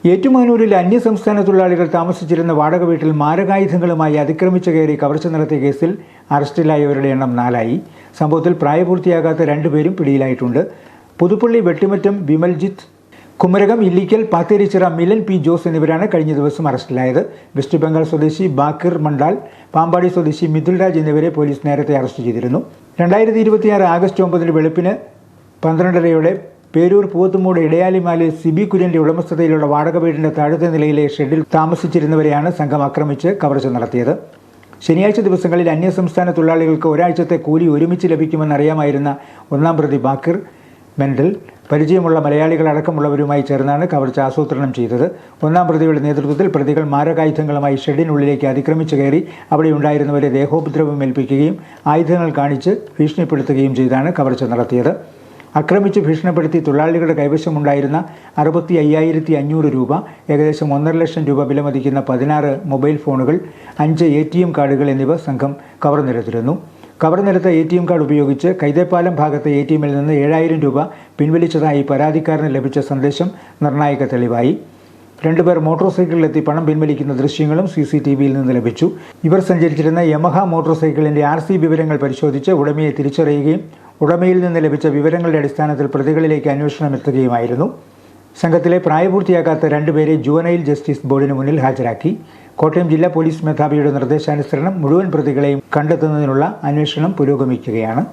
ഏറ്റുമാനൂരിൽ അന്യസംസ്ഥാന തൊഴിലാളികൾ താമസിച്ചിരുന്ന വാടക വീട്ടിൽ മാരകായുധങ്ങളുമായി അതിക്രമിച്ചു കയറി കവർച്ച നടത്തിയ കേസിൽ അറസ്റ്റിലായവരുടെ എണ്ണം 4 സംഭവത്തിൽ പ്രായപൂർത്തിയാകാത്ത 2 പേരും പിടിയിലായിട്ടുണ്ട്. പുതുപ്പള്ളി വെട്ടിമറ്റം വിമൽജിത്ത്, കുമരകം ഇല്ലിക്കൽ പാത്തേരിച്ചിറ മിലൻ പി ജോസ് എന്നിവരാണ് കഴിഞ്ഞ ദിവസം അറസ്റ്റിലായത്. വെസ്റ്റ് ബംഗാൾ സ്വദേശി ബാക്കിർ മണ്ടാൽ, പാമ്പാടി സ്വദേശി മിഥുൽ രാജ് എന്നിവരെ പോലീസ് നേരത്തെ അറസ്റ്റ് ചെയ്തിരുന്നു. 2026 ആഗസ്റ്റ് 9 വെളുപ്പിന് 12:30 പേരൂർ പൂവത്തുമൂട് ഇടയാലിമാലിൽ സിബി കുര്യന്റെ ഉടമസ്ഥതയിലുള്ള വാടക വീടിന്റെ താഴത്തെ നിലയിലെ ഷെഡിൽ താമസിച്ചിരുന്നവരെയാണ് സംഘം ആക്രമിച്ച് കവർച്ച നടത്തിയത്. ശനിയാഴ്ച ദിവസങ്ങളിൽ അന്യസംസ്ഥാന തൊഴിലാളികൾക്ക് ഒരാഴ്ചത്തെ കൂലി ഒരുമിച്ച് ലഭിക്കുമെന്നറിയാമായിരുന്ന ഒന്നാം പ്രതി ബാക്കിർ മെൻഡൽ പരിചയമുള്ള മലയാളികളടക്കമുള്ളവരുമായി ചേർന്നാണ് കവർച്ച ആസൂത്രണം ചെയ്തത്. ഒന്നാം പ്രതിയുടെ നേതൃത്വത്തിൽ പ്രതികൾ മാരകായുധങ്ങളുമായി ഷെഡിനുള്ളിലേക്ക് അതിക്രമിച്ചു കയറി അവിടെ ഉണ്ടായിരുന്നവരെ ദേഹോപദ്രവം ഏൽപ്പിക്കുകയും ആയുധങ്ങൾ കാണിച്ച് ഭീഷണിപ്പെടുത്തുകയും ചെയ്താണ് കവർച്ച നടത്തിയത്. ആക്രമിച്ച് ഭീഷണിപ്പെടുത്തി തൊഴിലാളികളുടെ കൈവശമുണ്ടായിരുന്ന 65,500 രൂപ, ഏകദേശം 1.5 ലക്ഷം രൂപ വിലമതിക്കുന്ന 16 മൊബൈൽ ഫോണുകൾ, 5 ATM കാർഡുകൾ എന്നിവ സംഘം കവർന്നെടുത്തിരുന്നു. കവർന്നെടുത്ത ATM കാർഡ് ഉപയോഗിച്ച് കൈതേപ്പാലം ഭാഗത്തെ ATMൽ നിന്ന് 7,000 രൂപ പിൻവലിച്ചതായി പരാതിക്കാരന് ലഭിച്ച സന്ദേശം നിർണായക തെളിവായി. 2 പേർ മോട്ടോർ സൈക്കിളിലെത്തി പണം പിൻവലിക്കുന്ന ദൃശ്യങ്ങളും CCTVയിൽ നിന്ന് ലഭിച്ചു. ഇവർ സഞ്ചരിച്ചിരുന്ന യമഹ മോട്ടോർ സൈക്കിളിന്റെ RC വിവരങ്ങൾ പരിശോധിച്ച് ഉടമയെ തിരിച്ചറിയുകയും ഉടമയിൽ നിന്ന് ലഭിച്ച വിവരങ്ങളുടെ അടിസ്ഥാനത്തിൽ പ്രതികളിലേക്ക് അന്വേഷണം എത്തുകയുമായിരുന്നു. സംഘത്തിലെ പ്രായപൂർത്തിയാകാത്ത 2 പേരെ ജുവനൈൽ ജസ്റ്റിസ് ബോർഡിന് മുന്നിൽ ഹാജരാക്കി. കോട്ടയം ജില്ലാ പോലീസ് മേധാവിയുടെ നിർദ്ദേശാനുസരണം മുഴുവൻ പ്രതികളെയും കണ്ടെത്തുന്നതിനുള്ള അന്വേഷണം പുരോഗമിക്കുകയാണ്.